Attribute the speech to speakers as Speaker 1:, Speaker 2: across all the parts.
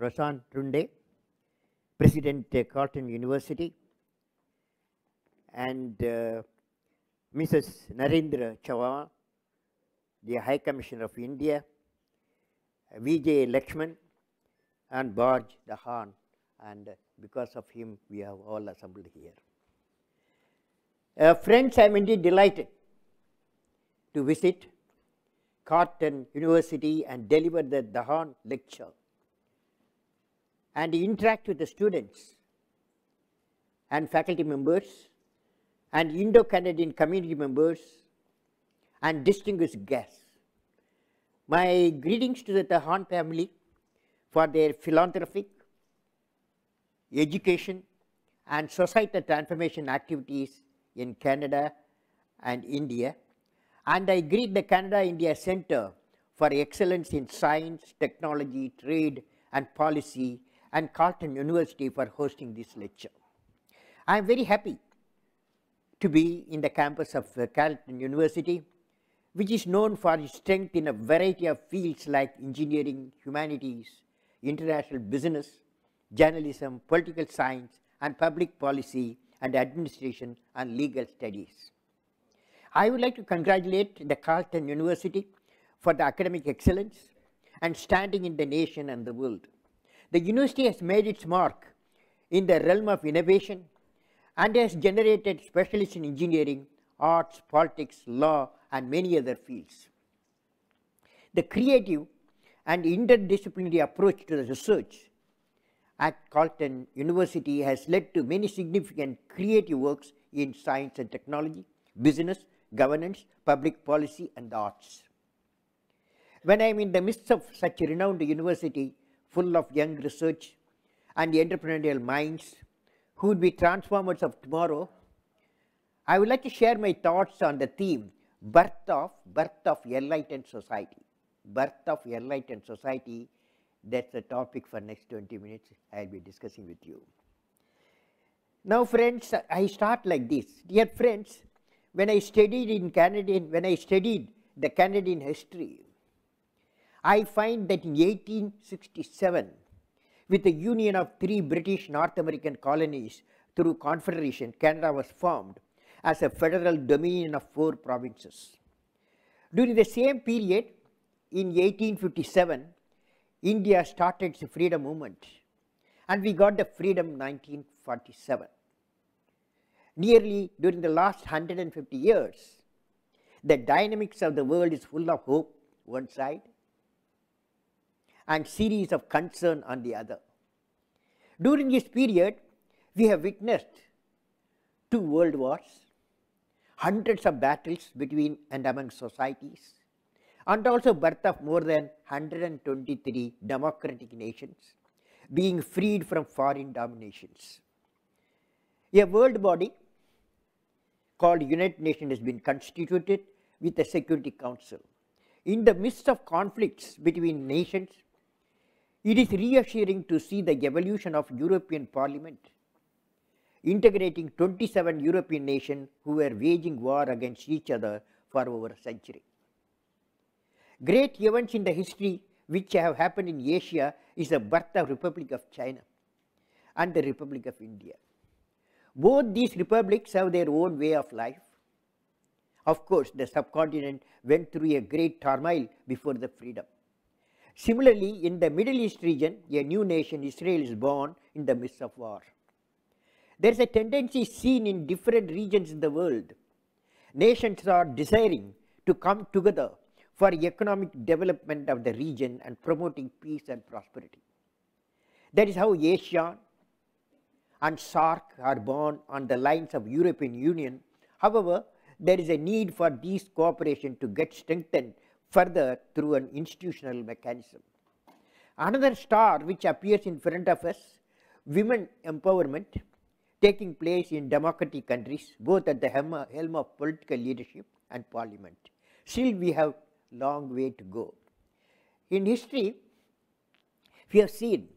Speaker 1: Rosan Runde, President Carleton University, and Mrs. Narendra Chauhan, the High Commissioner of India, Vijay Lakshman, and Barj Dahan, and because of him we have all assembled here. Friends, I am indeed delighted to visit Carleton University and deliver the Dahan lecture and interact with the students and faculty members and Indo-Canadian community members and distinguished guests. My greetings to the Dahan family for their philanthropic, education and societal transformation activities in Canada and India, and I greet the Canada-India Centre for Excellence in Science, Technology, Trade and Policy and Carleton University for hosting this lecture. I am very happy to be in the campus of Carleton University, which is known for its strength in a variety of fields like engineering, humanities, international business, journalism, political science, and public policy and administration and legal studies. I would like to congratulate the Carleton University for the academic excellence and standing in the nation and the world. The university has made its mark in the realm of innovation and has generated specialists in engineering, arts, politics, law, and many other fields. The creative and interdisciplinary approach to the research at Carleton University has led to many significant creative works in science and technology, business, governance, public policy, and the arts. When I am in the midst of such a renowned university full of young research and entrepreneurial minds who would be transformers of tomorrow, I would like to share my thoughts on the theme birth of enlightened society. Birth of enlightened society, that's the topic for next 20 minutes I will be discussing with you. Now friends, I start like this. Dear friends, when I studied the Canadian history, I find that in 1867, with the union of 3 British North American colonies through Confederation, Canada was formed as a federal dominion of 4 provinces. During the same period, in 1857, India started its freedom movement, and we got the freedom in 1947. Nearly during the last 150 years, the dynamics of the world is full of hope one side and series of concern on the other. During this period, we have witnessed 2 world wars, hundreds of battles between and among societies, and also birth of more than 123 democratic nations being freed from foreign dominations. A world body called United Nations has been constituted with a Security Council. In the midst of conflicts between nations, it is reassuring to see the evolution of European Parliament, integrating 27 European nations who were waging war against each other for over a century. Great events in the history which have happened in Asia is the birth of Republic of China and the Republic of India. Both these republics have their own way of life. Of course, the subcontinent went through a great turmoil before the freedom. Similarly, in the Middle East region, a new nation, Israel, is born in the midst of war. There is a tendency seen in different regions in the world. Nations are desiring to come together for economic development of the region and promoting peace and prosperity. That is how ASEAN and SAARC are born on the lines of European Union. However, there is a need for these cooperation to get strengthened further through an institutional mechanism. Another star which appears in front of us, women empowerment, taking place in democratic countries, both at the helm of political leadership and parliament. Still, we have long way to go. In history, we have seen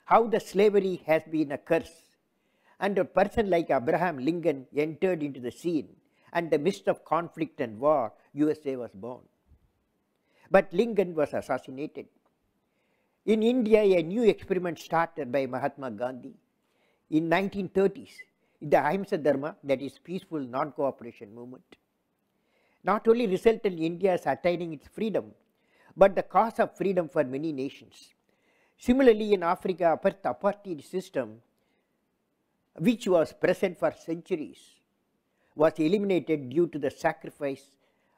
Speaker 1: how the slavery has been a curse, and a person like Abraham Lincoln entered into the scene, and in the midst of conflict and war, USA was born. But Lincoln was assassinated. In India, a new experiment started by Mahatma Gandhi in 1930s, the Ahimsa Dharma, that is peaceful non-cooperation movement, not only resulted in India's attaining its freedom, but the cause of freedom for many nations. Similarly, in Africa, the apartheid system, which was present for centuries, was eliminated due to the sacrifice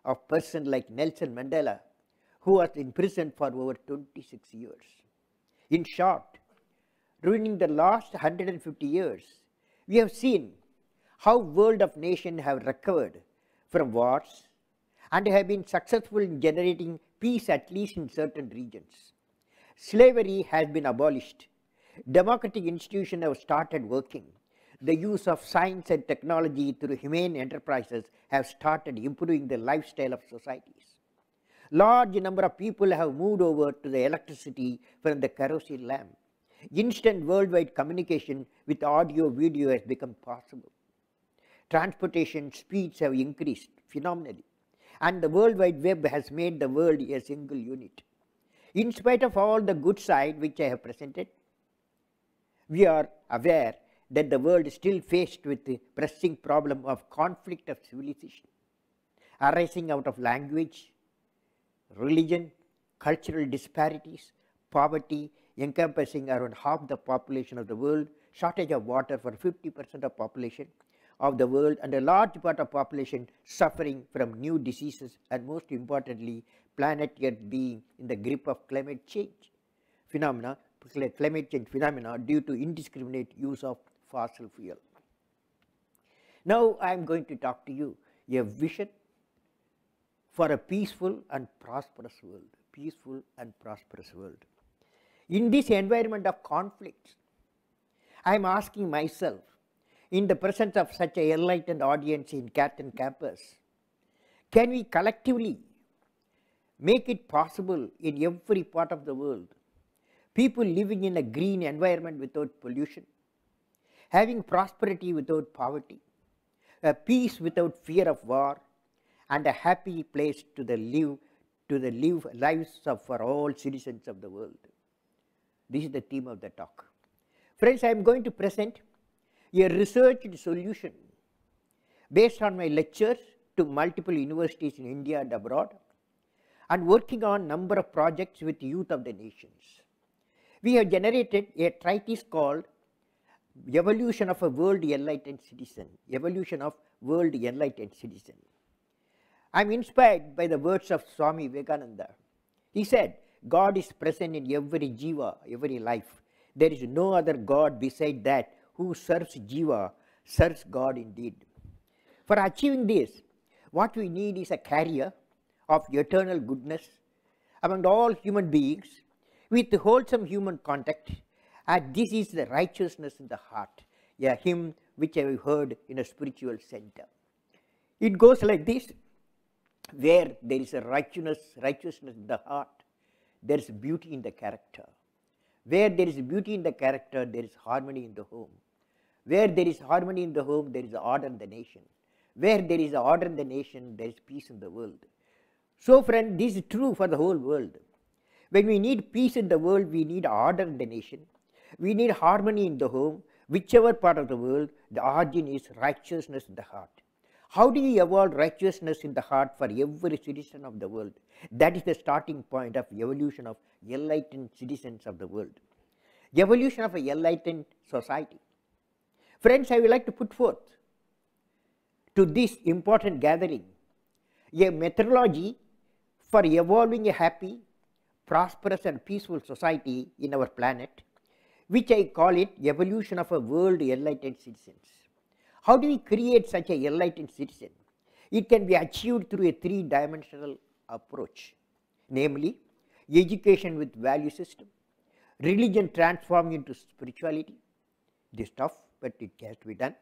Speaker 1: of a person like Nelson Mandela, who was in prison for over 26 years. In short, during the last 150 years, we have seen how world of nations have recovered from wars and have been successful in generating peace, at least in certain regions. Slavery has been abolished. Democratic institutions have started working. The use of science and technology through humane enterprises have started improving the lifestyle of societies. Large number of people have moved over to the electricity from the kerosene lamp. Instant worldwide communication with audio video has become possible. Transportation speeds have increased phenomenally, and the World Wide Web has made the world a single unit. In spite of all the good side which I have presented, we are aware that the world is still faced with the pressing problem of conflict of civilization, arising out of language, religion, cultural disparities, poverty encompassing around half the population of the world, shortage of water for 50% of population of the world, and a large part of population suffering from new diseases, and most importantly, planet Earth being in the grip of climate change phenomena due to indiscriminate use of fossil fuel. Now I am going to talk to you a vision for a peaceful and prosperous world. Peaceful and prosperous world. In this environment of conflicts, I am asking myself, in the presence of such an enlightened audience in Canton campus, can we collectively make it possible in every part of the world, people living in a green environment without pollution, having prosperity without poverty, a peace without fear of war, and a happy place to live lives for all citizens of the world. This is the theme of the talk. Friends, I am going to present a researched solution based on my lectures to multiple universities in India and abroad, and working on number of projects with youth of the nations. We have generated a treatise called Evolution of a World Enlightened Citizen. Evolution of World Enlightened Citizen. I am inspired by the words of Swami Vivekananda. He said, God is present in every jiva, every life. There is no other God beside that. Who serves jiva serves God indeed. For achieving this, what we need is a carrier of eternal goodness among all human beings with wholesome human contact, and this is the righteousness in the heart, a hymn which I have heard in a spiritual center. It goes like this: where there is a righteousness in the heart, there is beauty in the character. Where there is beauty in the character, there is harmony in the home. Where there is harmony in the home, there is order in the nation. Where there is order in the nation, there is peace in the world. So friend, this is true for the whole world. When we need peace in the world, we need order in the nation. We need harmony in the home. Whichever part of the world, the origin is righteousness in the heart. How do we evolve righteousness in the heart for every citizen of the world? That is the starting point of evolution of enlightened citizens of the world. Evolution of an enlightened society. Friends, I would like to put forth to this important gathering a methodology for evolving a happy, prosperous and peaceful society in our planet, which I call it evolution of a world enlightened citizens. How do we create such an enlightened citizen? It can be achieved through a three-dimensional approach, namely education with value system, religion transformed into spirituality, this is tough but it has to be done,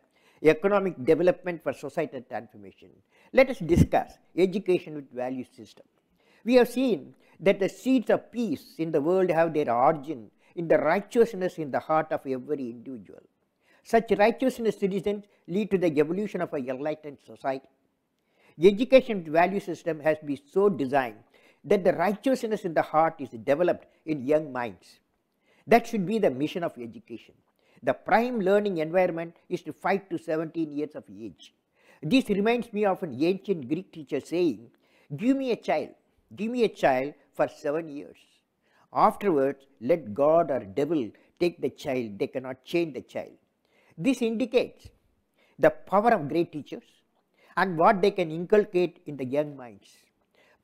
Speaker 1: economic development for societal transformation. Let us discuss education with value system. We have seen that the seeds of peace in the world have their origin in the righteousness in the heart of every individual. Such righteousness citizens lead to the evolution of a enlightened society. The education value system has been so designed that the righteousness in the heart is developed in young minds. That should be the mission of education. The prime learning environment is to 5 to 17 years of age. This reminds me of an ancient Greek teacher saying, give me a child for 7 years. Afterwards, let God or devil take the child, they cannot change the child. This indicates the power of great teachers and what they can inculcate in the young minds.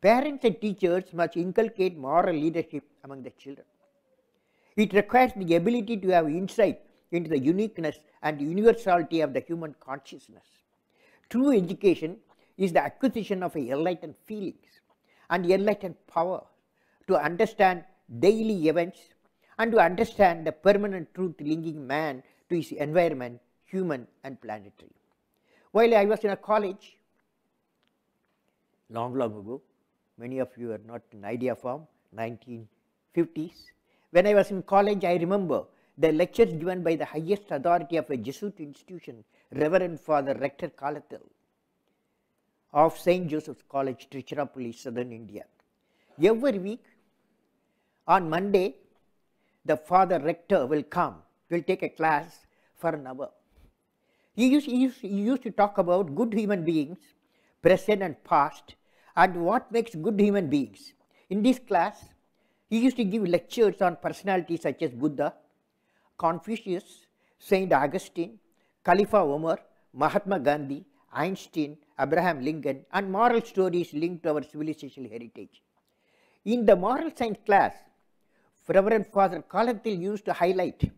Speaker 1: Parents and teachers must inculcate moral leadership among the children. It requires the ability to have insight into the uniqueness and universality of the human consciousness. True education is the acquisition of enlightened feelings and enlightened power to understand daily events and to understand the permanent truth linking man to his environment, human and planetary. While I was in a college, long ago, many of you are not in idea form, 1950s. When I was in college, I remember the lectures given by the highest authority of a Jesuit institution, Reverend Father Rector Kalathil of St. Joseph's College, Tiruchirappalli, Southern India. Every week, on Monday, the Father Rector will come, will take a class for an hour. He used to talk about good human beings, present and past, and what makes good human beings. In this class, he used to give lectures on personalities such as Buddha, Confucius, Saint Augustine, Khalifa Umar, Mahatma Gandhi, Einstein, Abraham Lincoln, and moral stories linked to our civilizational heritage. In the moral science class, Reverend Father Kalathil used to highlight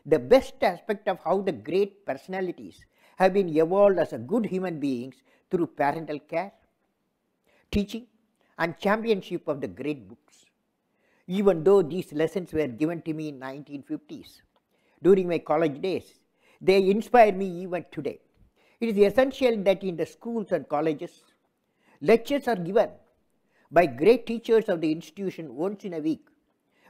Speaker 1: the best aspect of how the great personalities have been evolved as a good human beings through parental care, teaching, and championship of the great books. Even though these lessons were given to me in 1950s, during my college days, they inspire me even today. It is essential that in the schools and colleges, lectures are given by great teachers of the institution once in a week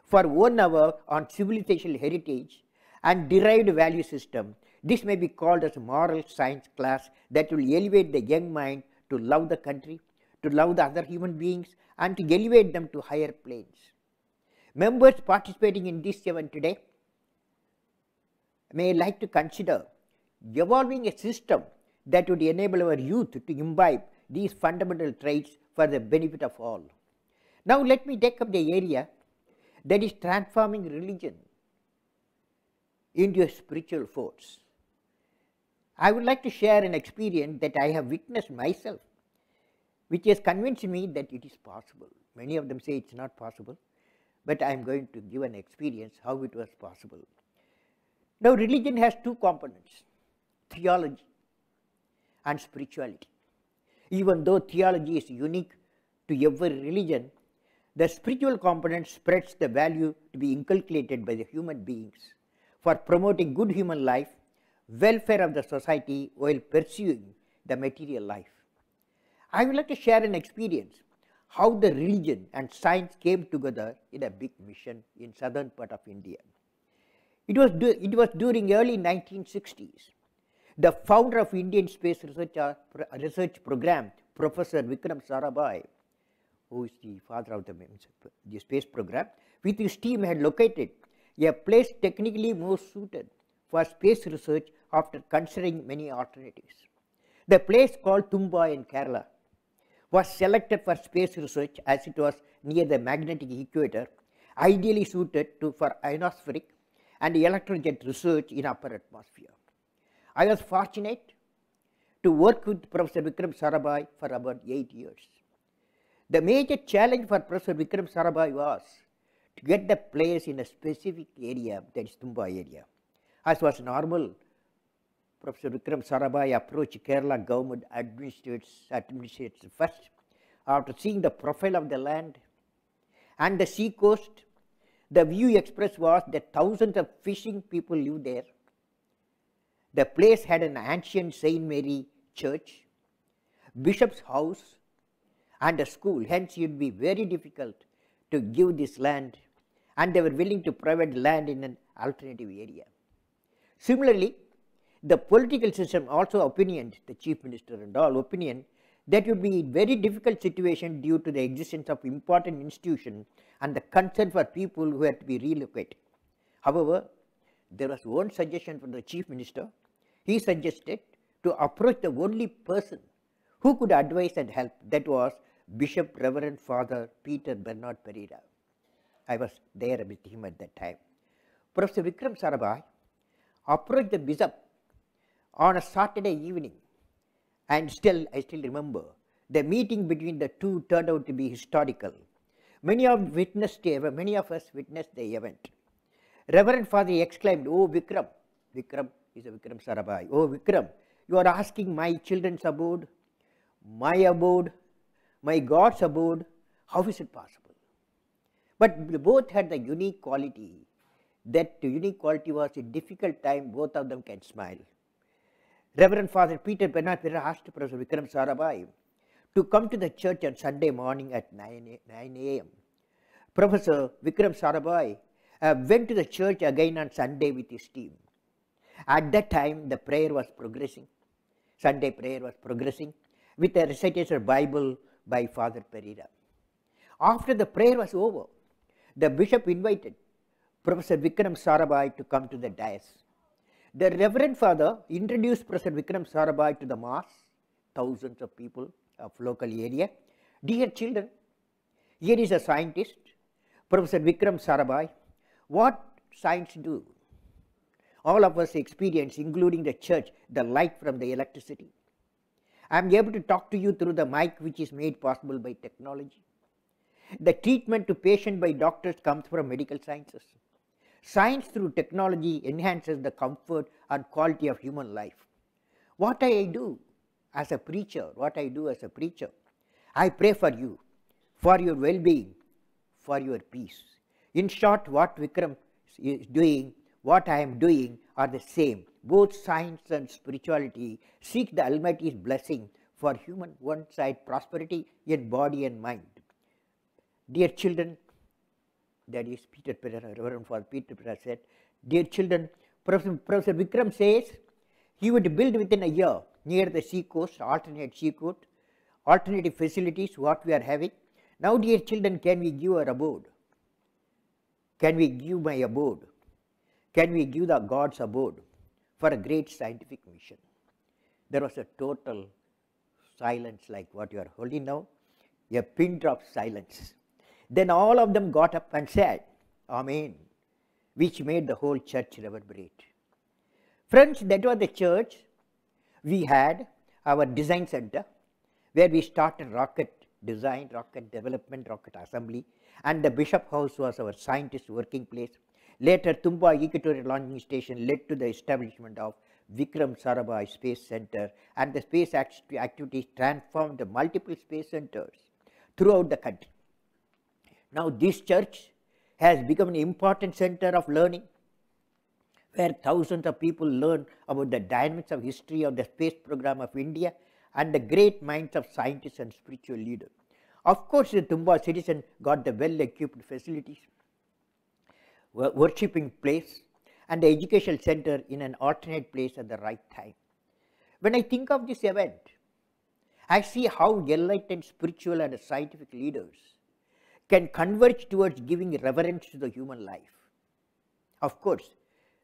Speaker 1: for 1 hour on civilizational heritage and derived value system. This may be called as a moral science class that will elevate the young mind to love the country, to love the other human beings, and to elevate them to higher planes. Members participating in this event today may like to consider evolving a system that would enable our youth to imbibe these fundamental traits for the benefit of all. Now let me take up the area that is transforming religion into a spiritual force. I would like to share an experience that I have witnessed myself, which has convinced me that it is possible. Many of them say it's not possible, but I am going to give an experience how it was possible. Now religion has two components, theology and spirituality. Even though theology is unique to every religion, the spiritual component spreads the value to be inculcated by the human beings for promoting good human life, welfare of the society while pursuing the material life. I would like to share an experience how the religion and science came together in a big mission in southern part of India. It was during early 1960s. The founder of Indian Space Research Program, Professor Vikram Sarabhai, who is the father of the space program, with his team had located a place technically more suited for space research after considering many alternatives. The place called Tumba in Kerala was selected for space research as it was near the magnetic equator, ideally suited for ionospheric and electrojet research in upper atmosphere. I was fortunate to work with Professor Vikram Sarabhai for about 8 years. The major challenge for Professor Vikram Sarabhai was to get the place in a specific area, that is Tumba area. As was normal, Professor Vikram Sarabhai approached Kerala government administrators first. After seeing the profile of the land and the sea coast, the view expressed was that thousands of fishing people live there. The place had an ancient Saint Mary church, bishop's house, and a school. Hence, it would be very difficult to give this land, and they were willing to provide land in an alternative area. Similarly, the political system also opinioned, the chief minister and all opinion, That would be a very difficult situation due to the existence of important institutions and the concern for people who had to be relocated. However, there was one suggestion from the Chief Minister. He suggested to approach the only person who could advise and help, that was Bishop Reverend Father Peter Bernard Pereira. I was there with him at that time. Professor Vikram Sarabhai approached the bishop on a Saturday evening, and I still remember the meeting between the two turned out to be historical. Many of us witnessed the event. Reverend Father exclaimed, "Oh Vikram," Vikram is a Vikram Sarabhai, "Oh Vikram, you are asking my children's abode, my God's abode, how is it possible?" But both had the unique quality. That unique quality was a difficult time, both of them can smile. Reverend Father Peter Bernard Pereira asked Professor Vikram Sarabhai to come to the church on Sunday morning at 9 a.m. Professor Vikram Sarabhai went to the church again on Sunday with his team. At that time, the prayer was progressing. Sunday prayer was progressing with a recitation of Bible by Father Pereira. After the prayer was over, the bishop invited Professor Vikram Sarabhai to come to the dais. The Reverend Father introduced Professor Vikram Sarabhai to the mass, thousands of people of local area. "Dear children, here is a scientist, Professor Vikram Sarabhai. What science do? All of us experience, including the church, the light from the electricity. I am able to talk to you through the mic, which is made possible by technology. The treatment to patient by doctors comes from medical sciences. Science through technology enhances the comfort and quality of human life. What I do as a preacher, I pray for you, for your well-being, for your peace. In short, what Vikram is doing, what I am doing are the same. Both science and spirituality seek the Almighty's blessing for human one-side prosperity in body and mind. Dear children," that is Peter Pereira, Reverend Father Peter Pereira said, "Dear children, Professor Vikram says he would build within a year near the sea coast, alternative facilities what we are having. Now, dear children, can we give our abode? Can we give my abode? Can we give the God's abode for a great scientific mission?" There was a total silence like what you are holding now, a pin drop silence. Then all of them got up and said, "Amen," which made the whole church reverberate. Friends, that was the church. We had our design center where we started rocket design, rocket development, rocket assembly, and the Bishop House was our scientist working place. Later, Tumba Equatorial Launching Station led to the establishment of Vikram Sarabhai Space Center, and the space activities transformed the multiple space centers throughout the country. Now, this church has become an important center of learning, where thousands of people learn about the dynamics of history of the space program of India and the great minds of scientists and spiritual leaders. Of course, the Tumba citizen got the well-equipped facilities, worshipping place, and the educational center in an alternate place at the right time. When I think of this event, I see how enlightened spiritual and scientific leaders can converge towards giving reverence to the human life. Of course,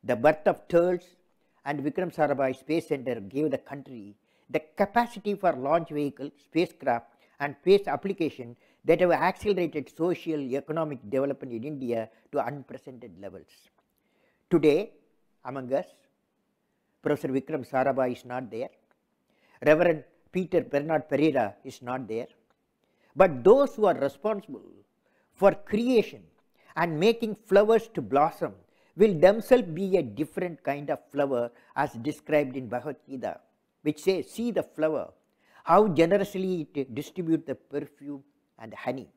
Speaker 1: the birth of TERLS and Vikram Sarabhai Space Center gave the country the capacity for launch vehicles, spacecraft, and space application that have accelerated social economic development in India to unprecedented levels. Today, among us, Professor Vikram Sarabhai is not there. Reverend Peter Bernard Pereira is not there. But those who are responsible for creation and making flowers to blossom will themselves be a different kind of flower, as described in Bhagavad Gita, which says, "See the flower, how generously it distributes the perfume and honey.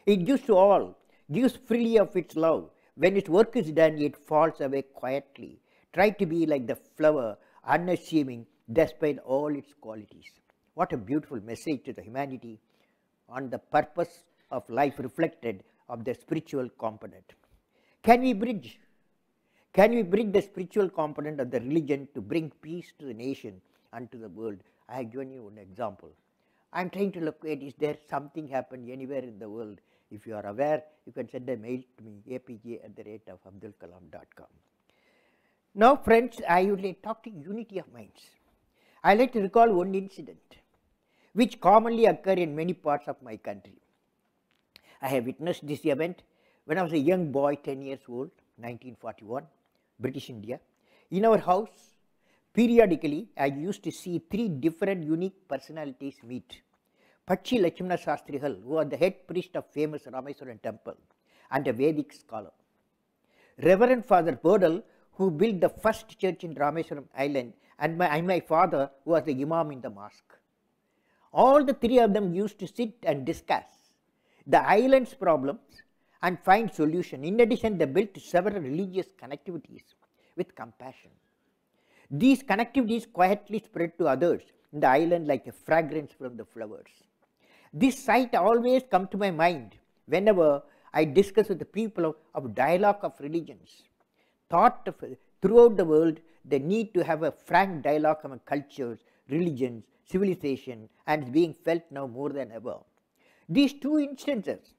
Speaker 1: It gives to all, gives freely of its love. When its work is done, it falls away quietly. Try to be like the flower, unassuming despite all its qualities." What a beautiful message to the humanity on the purpose of life reflected of the spiritual component. Can we bridge the spiritual component of the religion to bring peace to the nation and to the world? I have given you an example. I am trying to locate, is there something happened anywhere in the world? If you are aware, you can send a mail to me, apj@abdulkalam.com. Now friends, I would like to talk to unity of minds. I like to recall one incident which commonly occur in many parts of my country. I have witnessed this event when I was a young boy, 10 years old, 1941, British India. In our house, periodically, I used to see three different unique personalities meet. Pachi Lakshmana Shastrihal, who was the head priest of famous Rameswaram temple and a Vedic scholar. Reverend Father Bodal, who built the first church in Rameswaram island, and my father, who was the imam in the mosque. All the three of them used to sit and discuss the island's problems and find solution. In addition, they built several religious connectivities with compassion. These connectivities quietly spread to others in the island like a fragrance from the flowers. This sight always comes to my mind whenever I discuss with the people of dialogue of religions. Thought of, throughout the world, the need to have a frank dialogue among cultures, religions, civilization, and is being felt now more than ever. These two instances,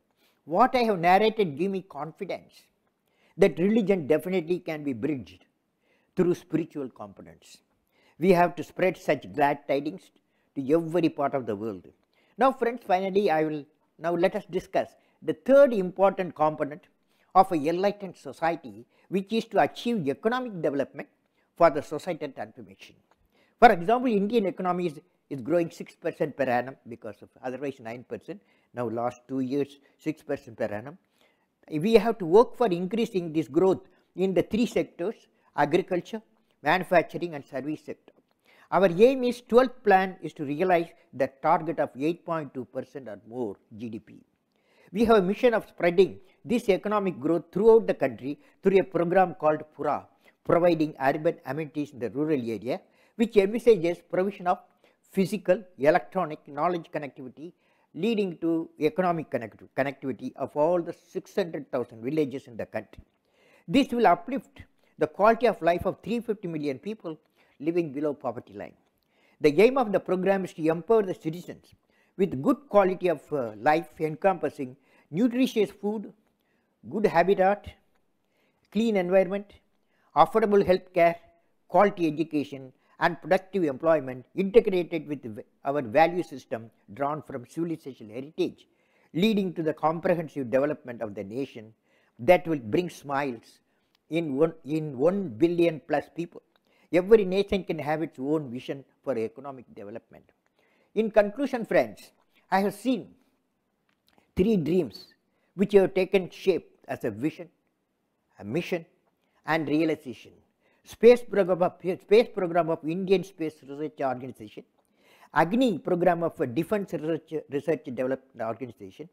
Speaker 1: what I have narrated, give me confidence that religion definitely can be bridged through spiritual components. We have to spread such glad tidings to every part of the world. Now friends, finally let us discuss the third important component of a enlightened society, which is to achieve economic development for the societal transformation. For example, Indian economy is growing 6% per annum because of otherwise 9%. Now last 2 years 6% per annum. We have to work for increasing this growth in the three sectors: agriculture, manufacturing and service sector. Our aim is 12th plan is to realize the target of 8.2% or more GDP. We have a mission of spreading this economic growth throughout the country through a program called PURA, providing urban amenities in the rural area, which envisages provision of physical, electronic, knowledge connectivity, leading to economic connectivity of all the 600,000 villages in the country. This will uplift the quality of life of 350 million people living below poverty line. The aim of the program is to empower the citizens with good quality of life encompassing nutritious food, good habitat, clean environment, affordable health care, quality education and productive employment integrated with our value system drawn from civilization heritage, leading to the comprehensive development of the nation that will bring smiles in 1 billion plus people. Every nation can have its own vision for economic development. In conclusion, friends, I have seen three dreams which have taken shape as a vision, a mission and realization. Space program of Indian Space Research Organization, Agni program of Defense Research Development Organization,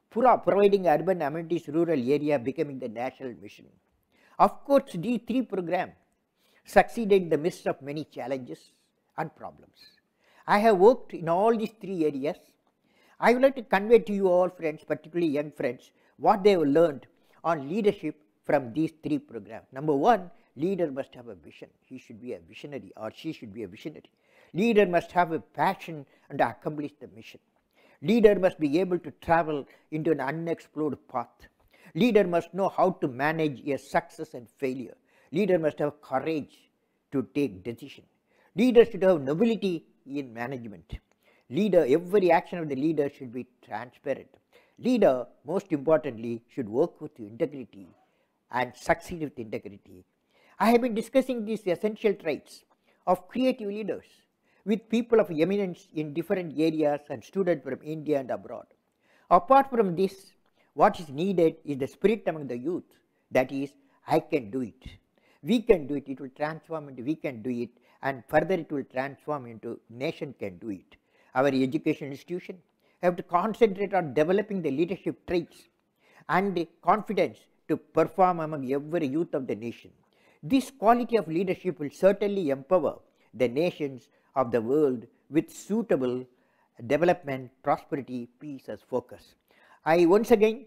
Speaker 1: PURA providing urban amenities rural area becoming the national mission. Of course, these three programs succeeded in the midst of many challenges and problems. I have worked in all these three areas. I would like to convey to you all friends, particularly young friends, what they have learned on leadership from these three programs. Number one, leader must have a vision. He should be a visionary or she should be a visionary. Leader must have a passion and accomplish the mission. Leader must be able to travel into an unexplored path. Leader must know how to manage a success and failure. Leader must have courage to take decision. Leader should have nobility in management. Leader, every action of the leader should be transparent. Leader, most importantly, should work with integrity and succeed with integrity. I have been discussing these essential traits of creative leaders with people of eminence in different areas and students from India and abroad. Apart from this, what is needed is the spirit among the youth, that is, I can do it. We can do it, it will transform into we can do it, and further it will transform into nation can do it. Our education institution have to concentrate on developing the leadership traits and the confidence to perform among every youth of the nation. This quality of leadership will certainly empower the nations of the world with suitable development, prosperity, peace as focus. I once again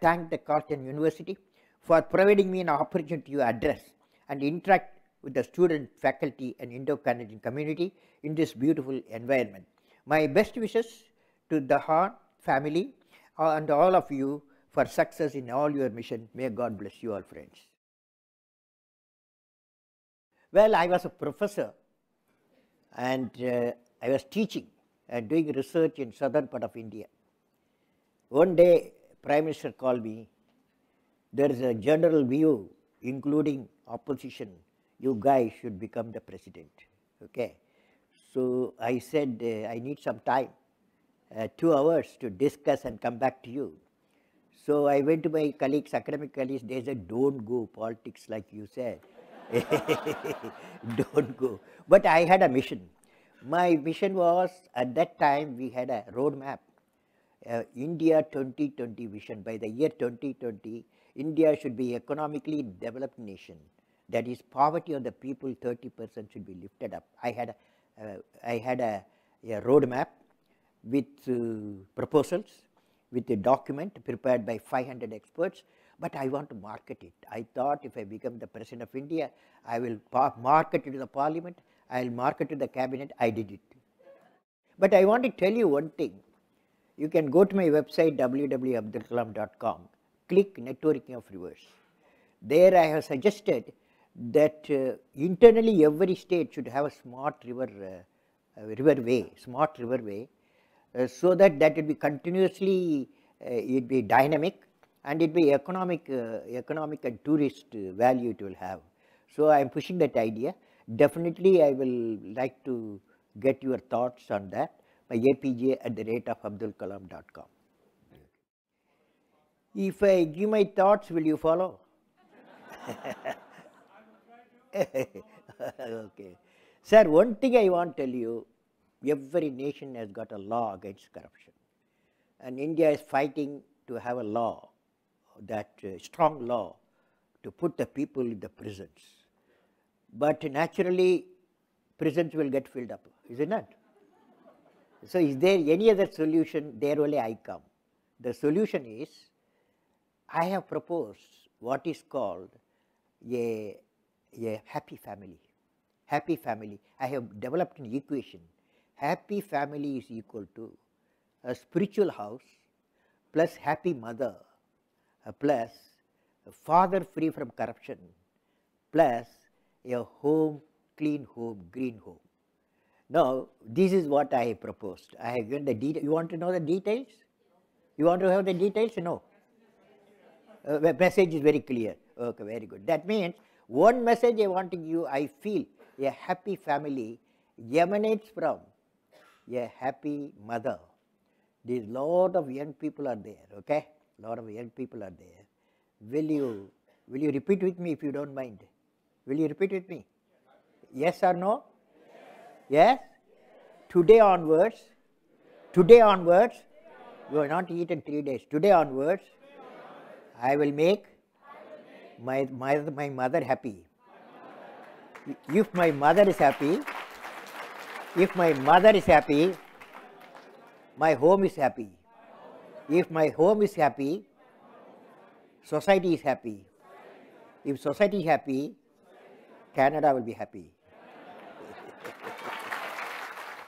Speaker 1: thank the Carleton University for providing me an opportunity to address and interact with the student, faculty and Indo-Canadian community in this beautiful environment. My best wishes to the Hahn family and all of you for success in all your mission. May God bless you all, friends. Well, I was a professor and I was teaching and doing research in southern part of India. One day, Prime Minister called me. There is a general view, including opposition, you guys should become the president. Okay. So I said, I need some time, 2 hours to discuss and come back to you. So I went to my colleagues, academic colleagues, they said, don't go politics like you said. Don't go. But I had a mission. My mission was, at that time, we had a roadmap, India 2020 vision. By the year 2020, India should be economically developed nation. That is, poverty of the people, 30% should be lifted up. I had a roadmap with proposals, with a document prepared by 500 experts, but I want to market it. I thought if I become the President of India, I will market it to the Parliament, I will market to the Cabinet. I did it. But I want to tell you one thing. You can go to my website www.abdulkalam.com, click Networking of Rivers. There I have suggested that internally every state should have a smart riverway, so that will be continuously, it be dynamic and it be economic and tourist value it will have. So I am pushing that idea. Definitely I will like to get your thoughts on that by apj@abdulkalam.com. If I give my thoughts, will you follow? Okay. Sir, one thing I want to tell you, every nation has got a law against corruption. And India is fighting to have a law, that strong law, to put the people in the prisons. But naturally, prisons will get filled up, is it not? So is there any other solution? There only I come. The solution is, I have proposed what is called a happy family. Happy family. I have developed an equation. Happy family is equal to a spiritual house plus happy mother plus a father free from corruption plus a home, clean home, green home. Now, this is what I have proposed. I have given the details. You want to know the details? You want to have the details? No. The message is very clear. Okay, very good. That means one message I want to give, I feel a happy family emanates from a happy mother. There's lot of young people are there, okay? Lot of young people are there. Will you repeat with me if you don't mind? Will you repeat with me? Yes or no? Yes? Today onwards, we have not eaten 3 days. Today onwards, I will make my mother happy. If my mother is happy, my home is happy. If my home is happy, society is happy. If society is happy, Canada will be happy.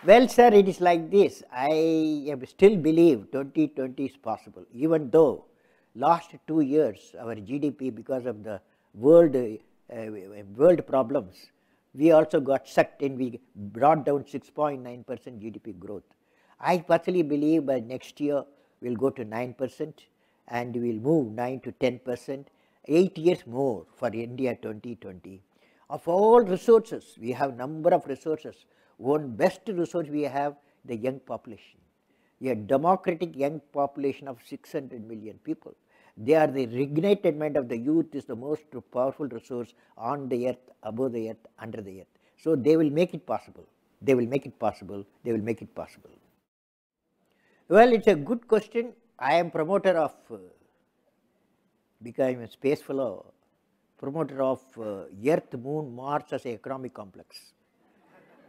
Speaker 1: Well, sir, it is like this. I still believe 2020 is possible, even though last 2 years our GDP, because of the world problems, we also got sucked in. We brought down 6.9% GDP growth. I personally believe by next year we'll go to 9% and we'll move 9 to 10%, 8 years more for India 2020. Of all resources, we have number of resources. One best resource we have, the young population. A democratic young population of 600 million people. They are the reignited mind of the youth is the most powerful resource on the earth, above the earth, under the earth. So they will make it possible. They will make it possible. They will make it possible. Well, it's a good question. I am promoter of, because I am a space fellow, promoter of Earth, Moon, Mars as an economic complex.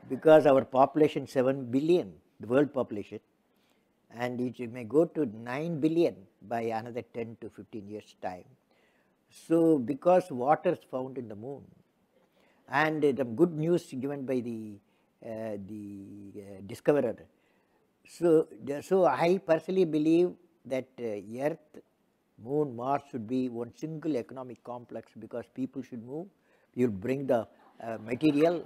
Speaker 1: Because our population 7 billion, the world population, and it may go to 9 billion by another 10 to 15 years time. So, because water is found in the moon, and the good news given by the discoverer, So I personally believe that Earth, Moon, Mars should be one single economic complex, because people should move. You will bring the material,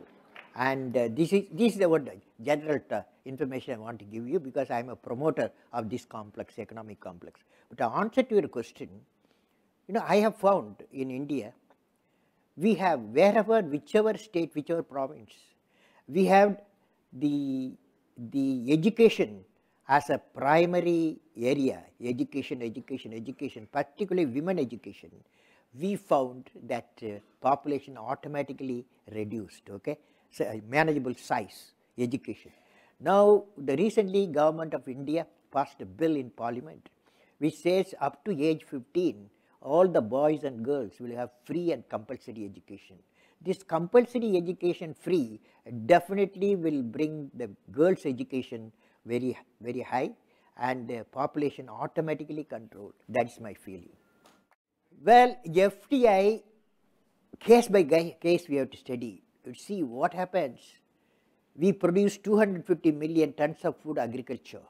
Speaker 1: and this is the one general information I want to give you, because I am a promoter of this complex, economic complex. But to answer to your question, I have found in India, we have wherever, whichever state, whichever province, we have the education as a primary area, education, particularly women education. We found that population automatically reduced, okay, so manageable size education. Now, the recently government of India passed a bill in parliament which says up to age 15, all the boys and girls will have free and compulsory education. This compulsory education free definitely will bring the girls' education very, very high, and the population automatically controlled. That is my feeling. Well, FDI, case by case we have to study. See what happens. We produce 250 million tons of food agriculture,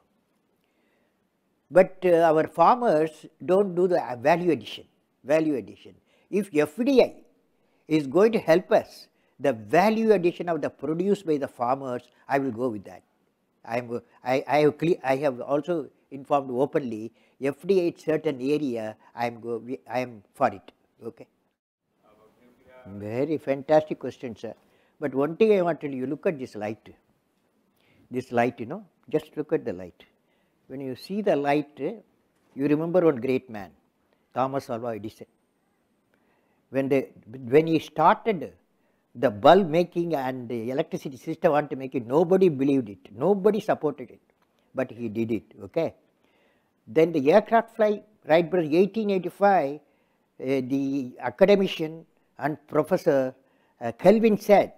Speaker 1: but our farmers don't do the value addition. If FDI is going to help us, the value addition of the produce by the farmers, I will go with that. I have also informed openly, FDI in certain area, I am for it. Okay. Very fantastic question, sir. But one thing I want to tell you, look at this light. This light, just look at the light. When you see the light, you remember one great man, Thomas Alva Edison. When he started the bulb making and the electricity system wanted to make it, nobody believed it, nobody supported it, but he did it. Okay. Then the aircraft fly, Wright brothers, 1885, the academician and professor Kelvin said,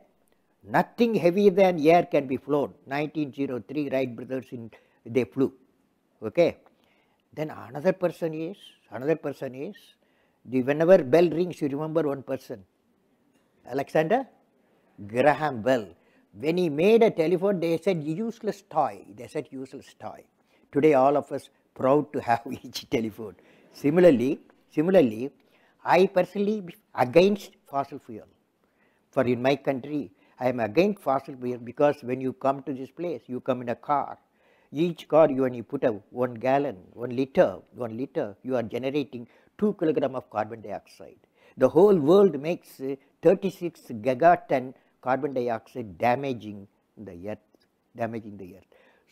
Speaker 1: nothing heavier than air can be flown. 1903, Wright brothers they flew. Okay. Then another person is whenever bell rings, you remember one person, Alexander Graham Bell. When he made a telephone, they said useless toy. Today, all of us proud to have each telephone. Similarly, I personally against fossil fuel. For in my country, I am against fossil fuel, because when you come to this place, you come in a car. Each car, when you put a 1 gallon, 1 liter, you are generating 2 kilograms of carbon dioxide. The whole world makes 36 gigaton carbon dioxide damaging the earth.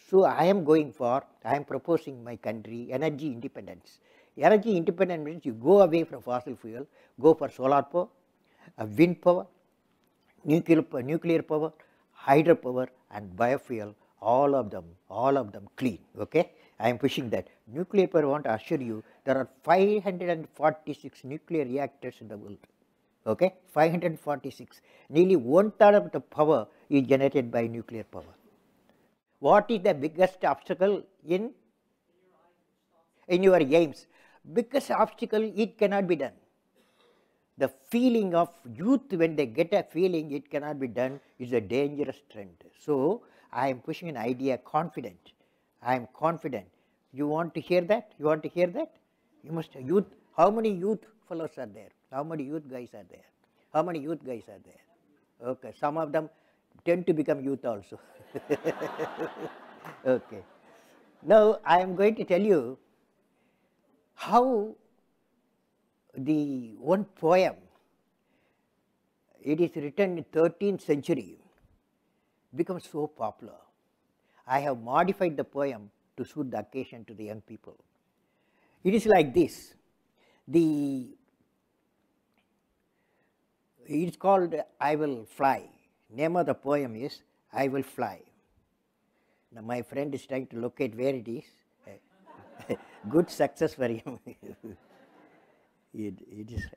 Speaker 1: So I am proposing my country energy independence. Energy independence means you go away from fossil fuel, go for solar power, wind power, nuclear power, hydropower, and biofuel. All of them clean. Okay, I am pushing that. Nuclear power, I want to assure you, there are 546 nuclear reactors in the world. Okay, 546. Nearly 1/3 of the power is generated by nuclear power. What is the biggest obstacle in your aims? Biggest obstacle, it cannot be done. The feeling of youth, when they get a feeling it cannot be done, is a dangerous trend. So I am pushing an idea, confident. I am confident. You want to hear that? You must youth. How many youth fellows are there? How many youth guys are there? Okay, some of them tend to become youth also. Okay. Now I am going to tell you how the one poem, it is written in 13th century, becomes so popular. I have modified the poem to suit the occasion to the young people. It is like this. It is called I Will Fly. Name of the poem is I Will Fly. Now my friend is trying to locate where it is. Good success for him. He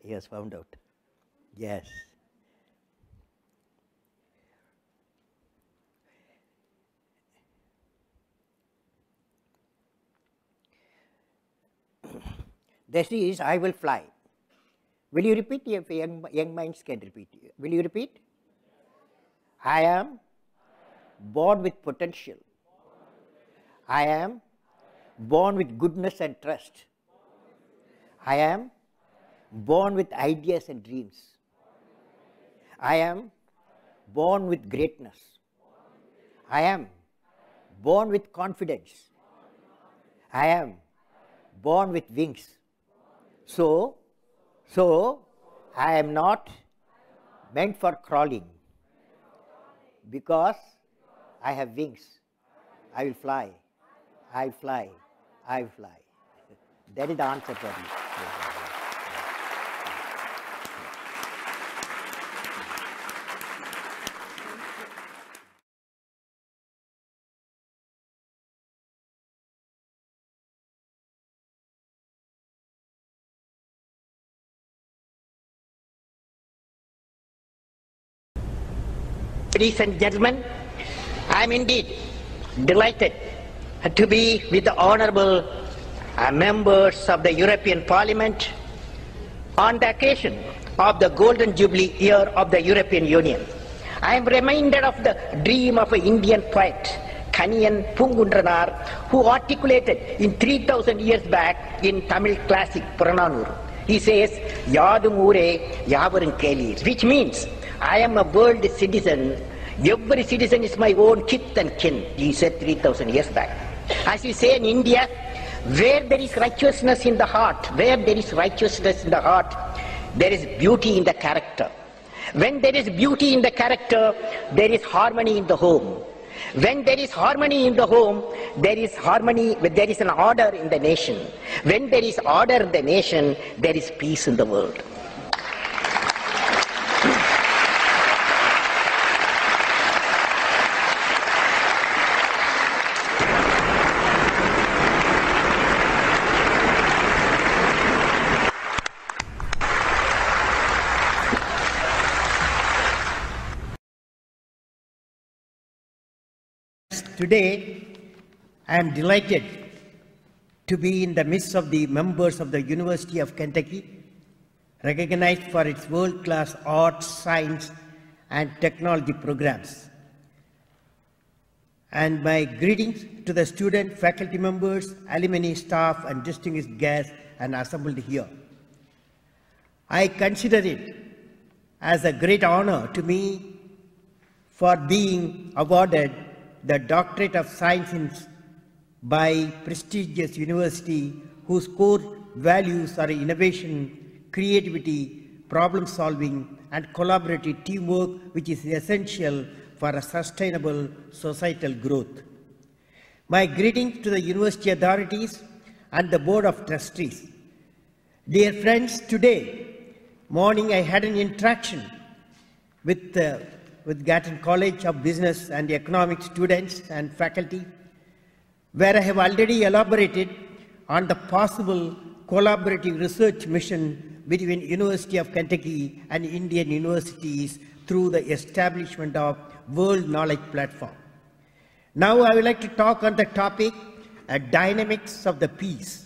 Speaker 1: has found out. Yes. This is I will fly. Will you repeat? If young minds can repeat. Will you repeat? I am born with potential. I am born with goodness and trust. I am born with ideas and dreams. I am born with greatness. I am born with confidence. I am born with wings. So I am not meant for crawling, because I have wings. I will fly. I fly. I fly. That is the answer for you.
Speaker 2: Ladies and gentlemen, I am indeed delighted to be with the honorable members of the European Parliament on the occasion of the Golden Jubilee year of the European Union. I am reminded of the dream of an Indian poet, Kaniyan Pungundranar, who articulated in 3000 years back in Tamil classic Purananur. He says, Yadum Ure Yavarum Kelir, which means, I am a world citizen. Every citizen is my own kith and kin, he said 3000 years back. As we say in India, where there is righteousness in the heart, where there is righteousness in the heart, there is beauty in the character. When there is beauty in the character, there is harmony in the home. When there is harmony in the home, there is harmony, there is an order in the nation. When there is order in the nation, there is peace in the world.
Speaker 3: Today, I am delighted to be in the midst of the members of the University of Kentucky, recognized for its world-class arts, science, and technology programs. And my greetings to the student, faculty members, alumni, staff, and distinguished guests and assembled here. I consider it as a great honor to me for being awarded the Doctorate of Science by prestigious university whose core values are innovation, creativity, problem solving, and collaborative teamwork, which is essential for a sustainable societal growth. My greetings to the university authorities and the Board of Trustees. Dear friends, today morning I had an interaction with Gatton College of Business and Economics students and faculty, where I have already elaborated on the possible collaborative research mission between University of Kentucky and Indian universities through the establishment of World Knowledge Platform. Now I would like to talk on the topic, dynamics of the peace.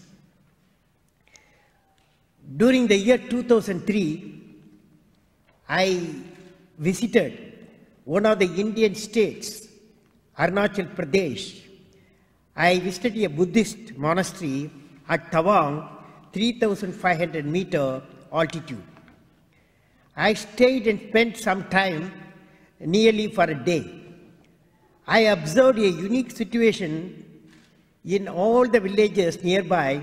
Speaker 3: During the year 2003, I visited one of the Indian states, Arunachal Pradesh. I visited a Buddhist monastery at Tawang, 3,500 meter altitude. I stayed and spent some time, nearly for a day. I observed a unique situation in all the villages nearby,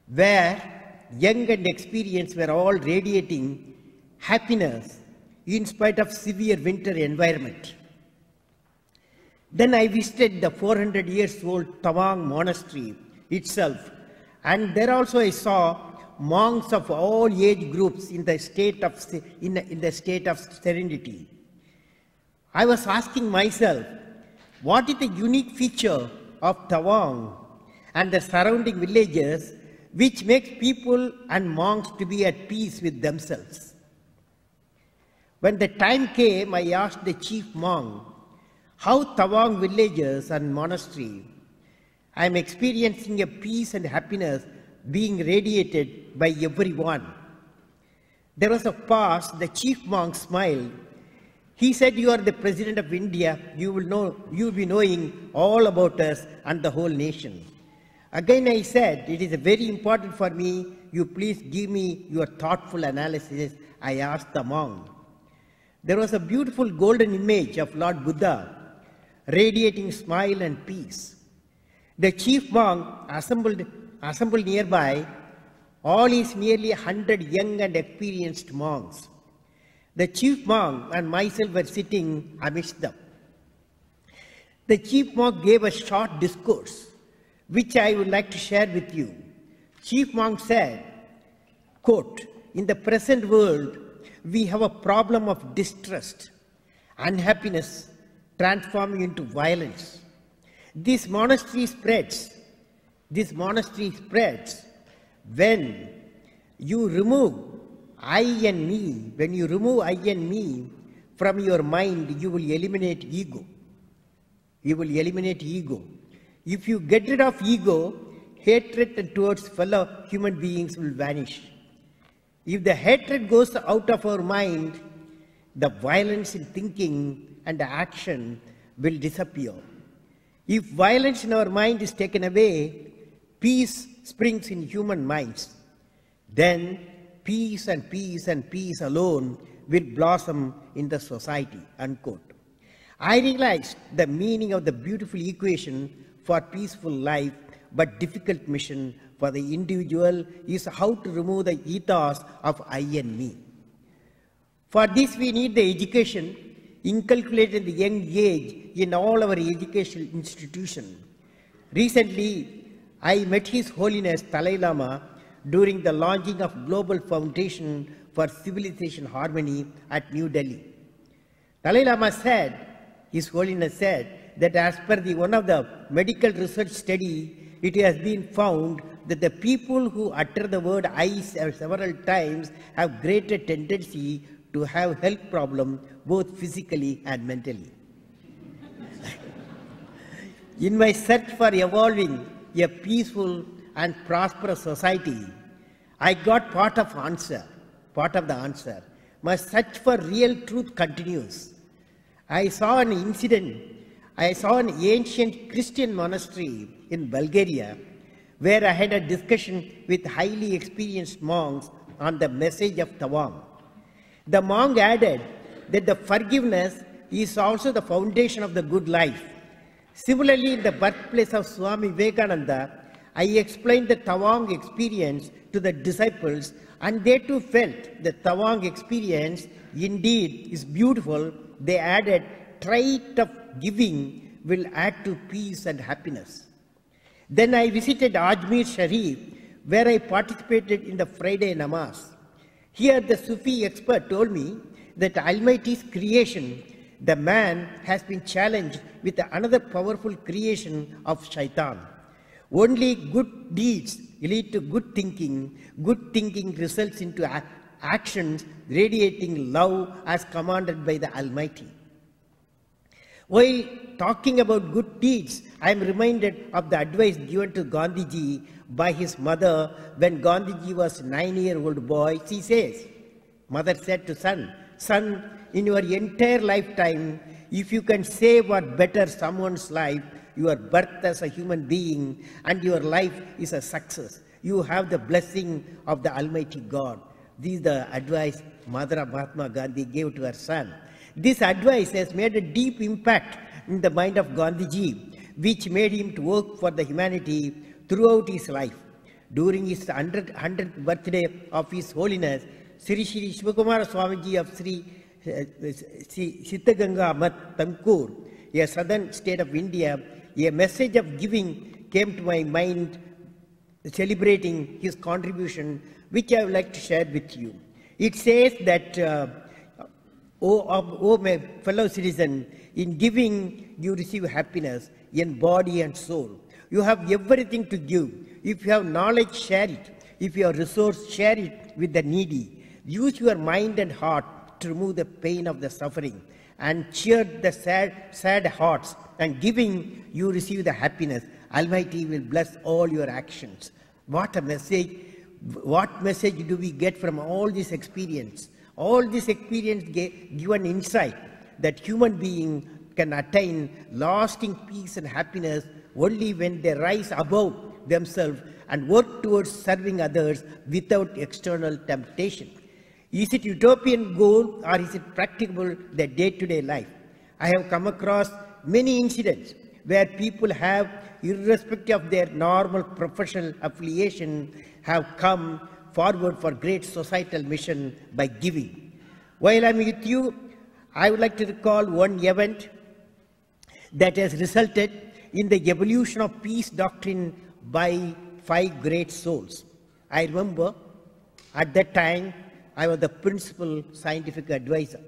Speaker 3: where young and experienced were all radiating happiness in spite of severe winter environment. Then I visited the 400 years old Tawang monastery itself, and there also I saw monks of all age groups in the state of serenity. I was asking myself, what is the unique feature of Tawang and the surrounding villages which makes people and monks to be at peace with themselves? When the time came, I asked the chief monk, how Tawang villages and monastery, I am experiencing a peace and happiness being radiated by everyone. There was a pause, the chief monk smiled. He said, "You are the President of India. You will be knowing all about us and the whole nation." Again I said, "It is very important for me. You please give me your thoughtful analysis." I asked the monk. There was a beautiful golden image of Lord Buddha, radiating smile and peace. The chief monk assembled nearby. All is nearly 100 young and experienced monks. The chief monk and myself were sitting amidst them. The chief monk gave a short discourse, which I would like to share with you. Chief monk said, quote, "In the present world, we have a problem of distrust, unhappiness transforming into violence. This monastery spreads when you remove I and me. When you remove I and me from your mind, you will eliminate ego. You will eliminate ego. If you get rid of ego, hatred towards fellow human beings will vanish. If the hatred goes out of our mind, the violence in thinking and action will disappear. If violence in our mind is taken away, peace springs in human minds. Then peace and peace and peace alone will blossom in the society." Unquote. I realized the meaning of the beautiful equation for peaceful life, but difficult mission for the individual is how to remove the ethos of I and me. For this we need the education inculcated at the young age in all our educational institutions. Recently, I met His Holiness Dalai Lama during the launching of Global Foundation for Civilization Harmony at New Delhi. Dalai Lama said, His Holiness said, that as per one of the medical research study, it has been found that the people who utter the word I several times have greater tendency to have health problems both physically and mentally. In my search for evolving a peaceful and prosperous society, I got part of the answer. My search for real truth continues. I saw an ancient Christian monastery in Bulgaria where I had a discussion with highly experienced monks on the message of Tawam. The monk added that the forgiveness is also the foundation of the good life. Similarly, in the birthplace of Swami Vivekananda, I explained the Tawang experience to the disciples, and they too felt the Tawang experience indeed is beautiful. They added, trait of giving will add to peace and happiness. Then I visited Ajmer Sharif, where I participated in the Friday Namaz. Here the Sufi expert told me that Almighty's creation, the man has been challenged with another powerful creation of Shaitan. Only good deeds lead to good thinking. Good thinking results into actions radiating love as commanded by the Almighty. While talking about good deeds, I am reminded of the advice given to Gandhiji by his mother when Gandhiji was a 9-year-old boy. She says, mother said to son, "Son, in your entire lifetime, if you can save or better someone's life, your birth as a human being and your life is a success. You have the blessing of the Almighty God." This is the advice Mother Mahatma Gandhi gave to her son. This advice has made a deep impact in the mind of Gandhiji, which made him to work for the humanity throughout his life. During his 100th birthday of His Holiness, Sri Shivakumara Swamiji of Sri Siddhaganga Mat Tankur, a southern state of India, a message of giving came to my mind, celebrating his contribution, which I would like to share with you. It says that, O my fellow citizen, in giving you receive happiness in body and soul. You have everything to give. If you have knowledge, share it. If you have resource, share it with the needy. Use your mind and heart to remove the pain of the suffering and cheer the sad hearts. And giving, you receive the happiness. Almighty will bless all your actions. What a message! What message do we get from all this experience? All this experience give an insight that human beings can attain lasting peace and happiness only when they rise above themselves and work towards serving others without external temptation. Is it utopian goal or is it practicable the day-to-day life? I have come across many incidents where people have, irrespective of their normal professional affiliation, have come forward for great societal mission by giving. While I'm with you, I would like to recall one event that has resulted in the evolution of peace doctrine by 5 great souls. I remember at that time I was the principal scientific advisor.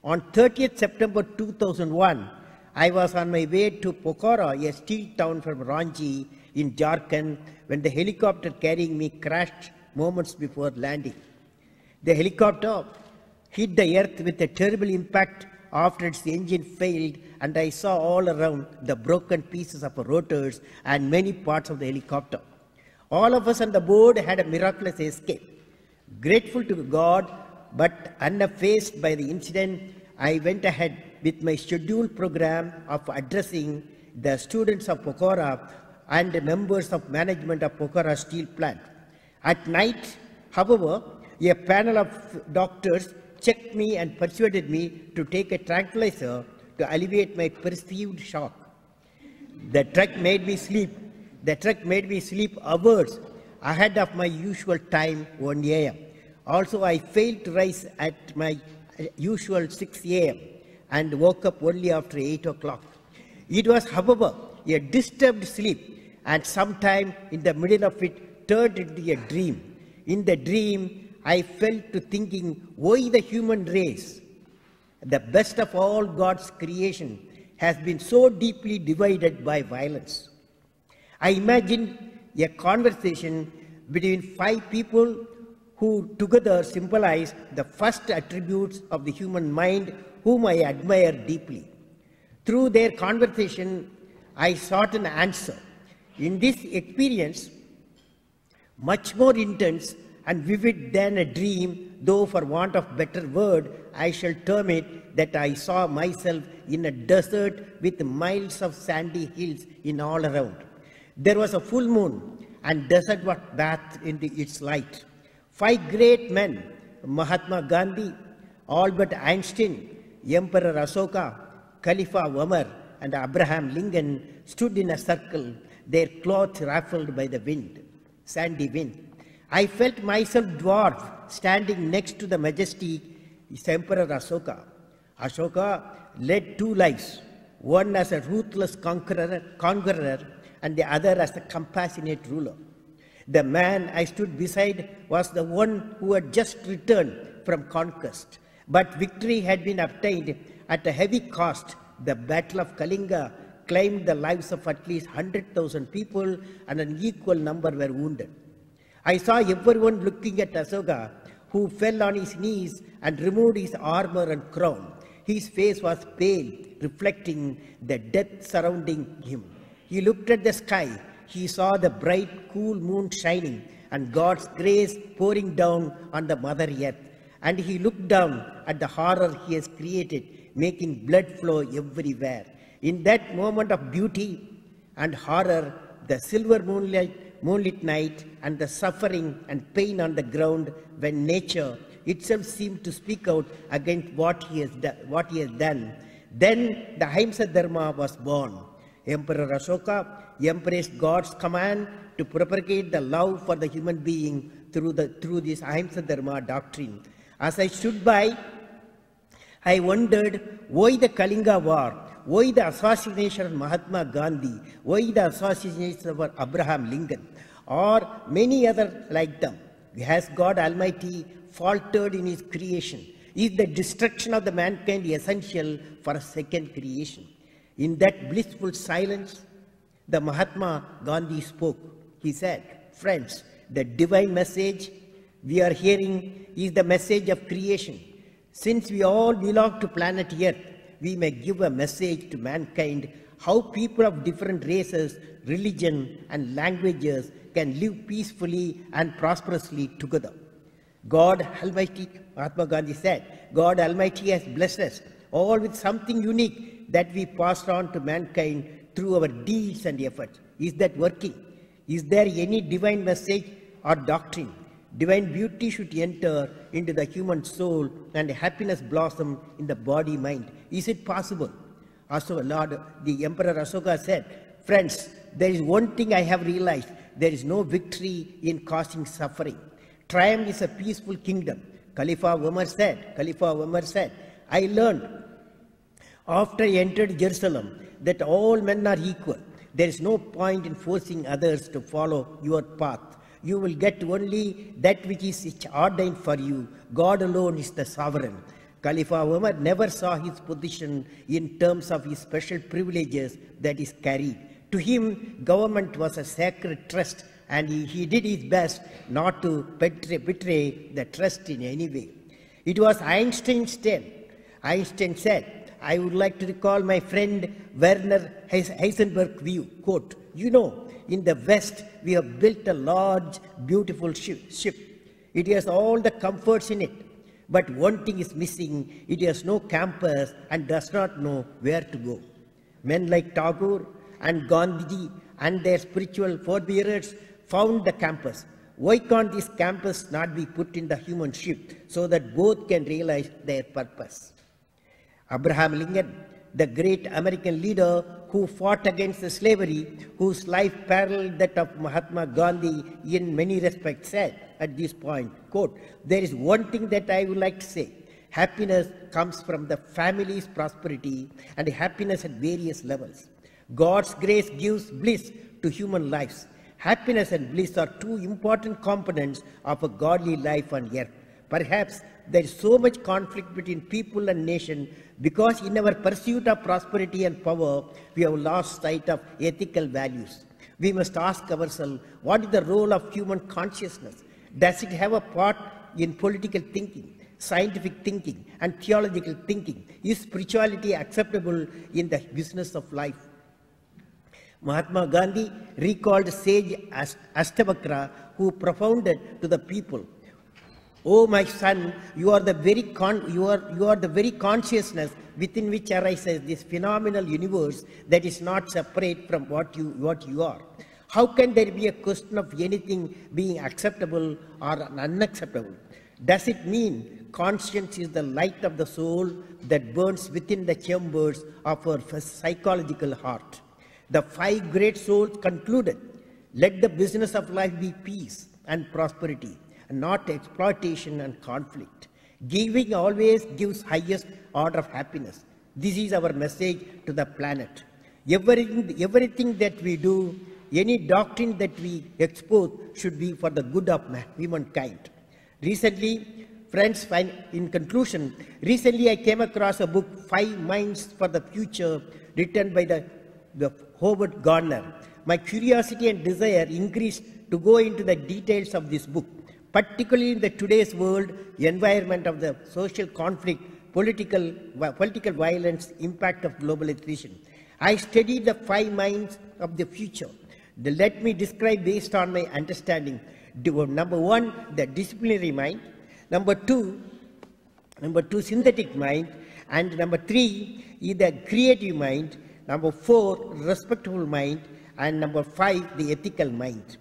Speaker 3: On 30th September 2001, I was on my way to Pokhara, a steel town from Ranchi in Jharkhand, when the helicopter carrying me crashed moments before landing. The helicopter hit the earth with a terrible impact after its engine failed, and I saw all around the broken pieces of rotors and many parts of the helicopter. All of us on the board had a miraculous escape. Grateful to God, but unfazed by the incident, I went ahead with my scheduled program of addressing the students of Pokhara and the members of management of Pokhara steel plant. At night, however, a panel of doctors checked me and persuaded me to take a tranquilizer to alleviate my perceived shock. The truck made me sleep hours ahead of my usual time, 1 a.m. Also, I failed to rise at my usual 6 a.m. and woke up only after 8 o'clock. It was, however, a disturbed sleep, and sometime in the middle of it turned into a dream. In the dream, I fell to thinking why the human race, the best of all God's creation, has been so deeply divided by violence. I imagined a conversation between 5 people who together symbolize the first attributes of the human mind, whom I admire deeply. Through their conversation, I sought an answer. In this experience, much more intense and vivid than a dream, though for want of better word, I shall term it that I saw myself in a desert with miles of sandy hills in all around. There was a full moon, and desert was bathed into its light. 5 great men, Mahatma Gandhi, Albert Einstein, Emperor Ashoka, Khalifa Umar, and Abraham Lincoln stood in a circle, their clothes ruffled by the wind, sandy wind. I felt myself dwarfed, standing next to the majestic Emperor Ashoka. Ashoka led 2 lives, one as a ruthless conqueror and the other as a compassionate ruler. The man I stood beside was the one who had just returned from conquest, but victory had been obtained at a heavy cost. The Battle of Kalinga claimed the lives of at least 100,000 people, and an equal number were wounded. I saw everyone looking at Ashoka, who fell on his knees and removed his armor and crown. His face was pale, reflecting the death surrounding him. He looked at the sky. He saw the bright, cool moon shining and God's grace pouring down on the Mother Earth. And he looked down at the horror he has created, making blood flow everywhere. In that moment of beauty and horror, the silver moonlit night, and the suffering and pain on the ground, when nature itself seemed to speak out against what he has done, then the Ahimsa Dharma was born. Emperor Ashoka embraced God's command to propagate the love for the human being through this Ahimsa Dharma doctrine. As I stood by, I wondered why the Kalinga War, why the assassination of Mahatma Gandhi, why the assassination of Abraham Lincoln, or many others like them. Has God Almighty faltered in His creation? Is the destruction of the mankind essential for a second creation? In that blissful silence, the Mahatma Gandhi spoke. He said, "Friends, the divine message we are hearing is the message of creation. Since we all belong to planet Earth, we may give a message to mankind how people of different races, religion, and languages can live peacefully and prosperously together. God Almighty," Mahatma Gandhi said, "God Almighty has blessed us all with something unique that we passed on to mankind through our deeds and efforts. Is that working? Is there any divine message or doctrine? Divine beauty should enter into the human soul and happiness blossom in the body mind. Is it possible? Also, the Emperor Ashoka said, friends, there is one thing I have realized. There is no victory in causing suffering. Triumph is a peaceful kingdom. Khalifa Umar said, I learned after I entered Jerusalem that all men are equal. There is no point in forcing others to follow your path. You will get only that which is ordained for you. God alone is the sovereign. Khalifa Umar never saw his position in terms of his special privileges that is carried. To him, government was a sacred trust, and he did his best not to betray the trust in any way. It was Einstein's tale. Einstein said, I would like to recall my friend Werner Heisenberg's view, quote, you know, in the West, we have built a large, beautiful ship. It has all the comforts in it. But one thing is missing. It has no campus and does not know where to go. Men like Tagore and Gandhiji and their spiritual forebearers found the campus. Why can't this campus not be put in the human ship so that both can realize their purpose? Abraham Lincoln, the great American leader who fought against the slavery, whose life paralleled that of Mahatma Gandhi in many respects, said at this point, quote, there is one thing that I would like to say. Happiness comes from the family's prosperity and happiness at various levels. God's grace gives bliss to human lives. Happiness and bliss are two important components of a godly life on earth. Perhaps there is so much conflict between people and nation because in our pursuit of prosperity and power, we have lost sight of ethical values. We must ask ourselves, what is the role of human consciousness? Does it have a part in political thinking, scientific thinking, and theological thinking? Is spirituality acceptable in the business of life? Mahatma Gandhi recalled sage Ashtavakra, who propounded to the people, "Oh my son, you are the very consciousness within which arises this phenomenal universe that is not separate from what you are. How can there be a question of anything being acceptable or unacceptable? Does it mean conscience is the light of the soul that burns within the chambers of our psychological heart?" The five great souls concluded, let the business of life be peace and prosperity, and not exploitation and conflict. Giving always gives highest order of happiness. This is our message to the planet. Everything that we do, any doctrine that we expose should be for the good of humankind. Recently, friends, in conclusion, recently I came across a book, 5 Minds for the Future, written by the Howard Gardner. My curiosity and desire increased to go into the details of this book, particularly in the today's world, environment of the social conflict, political violence, impact of globalization. I studied the 5 minds of the future. Let me describe based on my understanding. Number 1, the disciplinary mind. Number 2, synthetic mind. And number 3 is the creative mind. Number 4, respectful mind. And number 5, the ethical mind.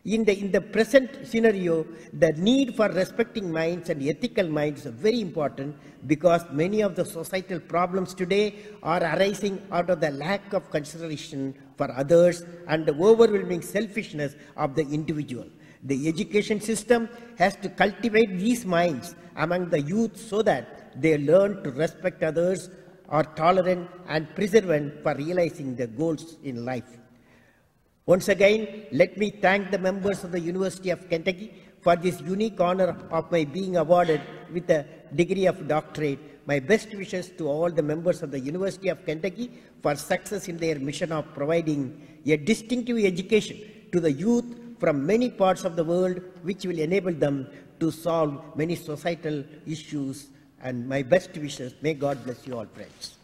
Speaker 3: In the present scenario, the need for respecting minds and ethical minds is very important because many of the societal problems today are arising out of the lack of consideration for others and the overwhelming selfishness of the individual. The education system has to cultivate these minds among the youth so that they learn to respect others, are tolerant and perseverant for realizing their goals in life. Once again, let me thank the members of the University of Kentucky for this unique honor of my being awarded with a degree of doctorate. My best wishes to all the members of the University of Kentucky for success in their mission of providing a distinctive education to the youth from many parts of the world, which will enable them to solve many societal issues. And my best wishes. May God bless you all, friends.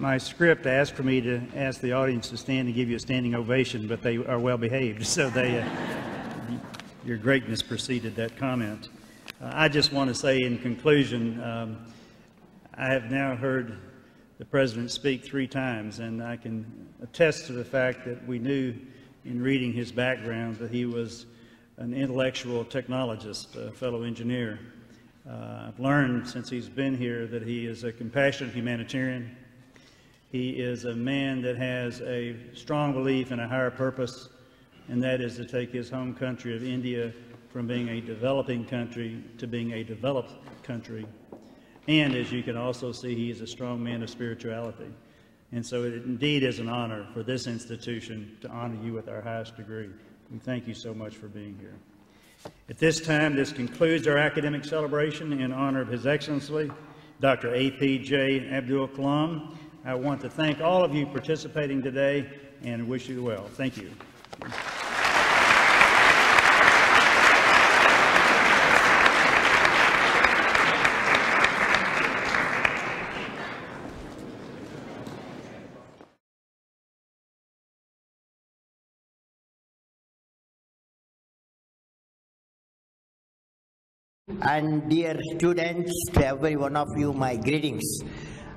Speaker 4: my script asked for me to ask the audience to stand and give you a standing ovation, but they are well behaved, so they, your greatness preceded that comment. I just want to say in conclusion, I have now heard the President speak 3 times, and I can attest to the fact that we knew in reading his background that he was an intellectual technologist, a fellow engineer. I've learned since he's been here that he is a compassionate humanitarian. He is a man that has a strong belief in a higher purpose, and that is to take his home country of India from being a developing country to being a developed country. And as you can also see, he is a strong man of spirituality. And so it indeed is an honor for this institution to honor you with our highest degree. We thank you so much for being here. At this time, this concludes our academic celebration in honor of His Excellency, Dr. APJ Abdul Kalam. I want to thank all of you participating today and wish you well. Thank you.
Speaker 3: And dear students, to every one of you, my greetings.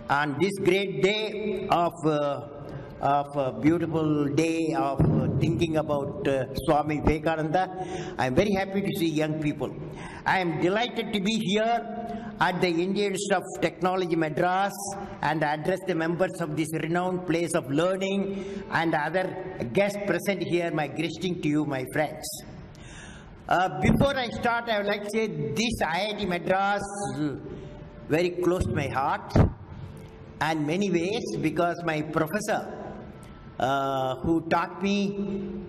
Speaker 3: On this great day of a beautiful day of thinking about Swami Vivekananda, I am very happy to see young people. I am delighted to be here at the Indian Institute of Technology, Madras, and address the members of this renowned place of learning and other guests present here. My greeting to you, my friends. Before I start, I would like to say this IIT Madras is very close to my heart in many ways, because my professor who taught me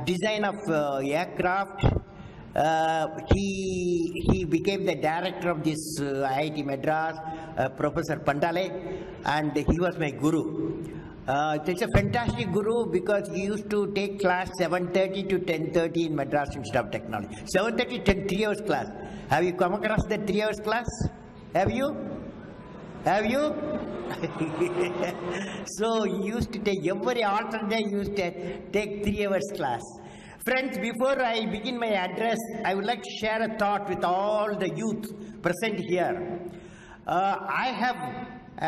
Speaker 3: design of aircraft, he became the director of this IIT Madras, Professor Pandale, and he was my guru. It's a fantastic guru because he used to take class 7:30 to 10:30 in Madras Institute of Technology. 7:30 to 3 hours class. Have you come across that 3 hours class? Have you? Have you? So he used to take every alternate day, he used to take 3 hours class. Friends, before I begin my address, I would like to share a thought with all the youth present here. I have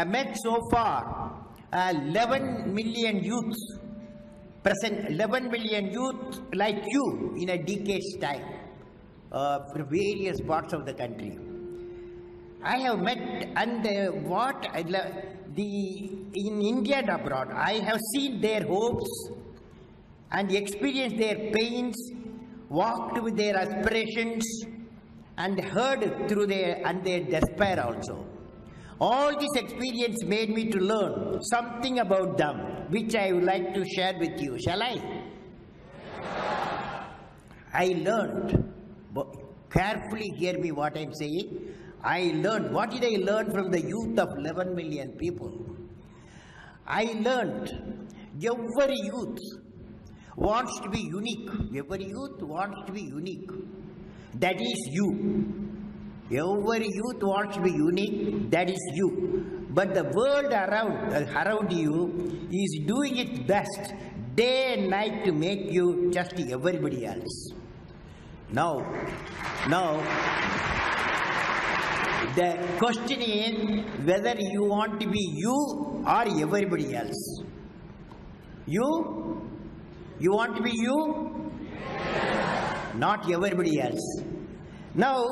Speaker 3: met so far 11 million youths present, 11 million youth like you in a decade's time from various parts of the country. I have met, and in India and abroad, I have seen their hopes and experienced their pains, walked with their aspirations, and heard through their despair also. All this experience made me to learn something about them, which I would like to share with you. Shall I? I learned, carefully hear me what I am saying. I learned, what did I learn from the youth of 11 million people? I learned every youth wants to be unique. Every youth wants to be unique. That is you. Every youth wants to be unique, that is you. But the world around you is doing its best day and night to make you just everybody else. Now, the question is whether you want to be you or everybody else. You want to be you? Not everybody else. Now,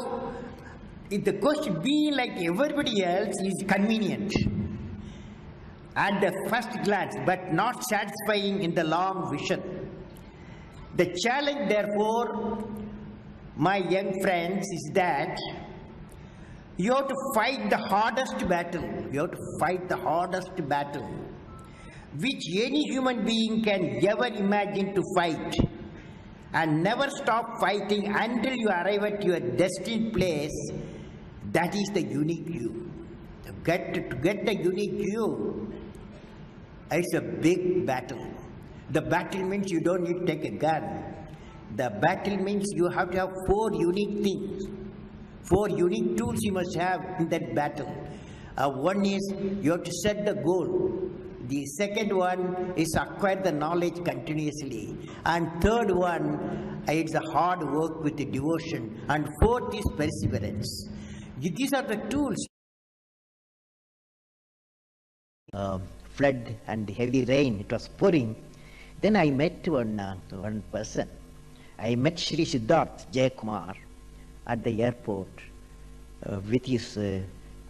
Speaker 3: if the question being like everybody else is convenient at the first glance, but not satisfying in the long vision. The challenge, therefore, my young friends, is that you have to fight the hardest battle. You have to fight the hardest battle which any human being can ever imagine to fight, and never stop fighting until you arrive at your destined place. That is the unique you. To get the unique you, it's a big battle. The battle means you don't need to take a gun. The battle means you have to have 4 unique things. 4 unique tools you must have in that battle. One is you have to set the goal. The second one is acquire the knowledge continuously. And third one, it's a hard work with the devotion. And fourth is perseverance. These are the tools. Flood and heavy rain, it was pouring. Then I met one person. I met Shri Siddharth Jayakumar at the airport with his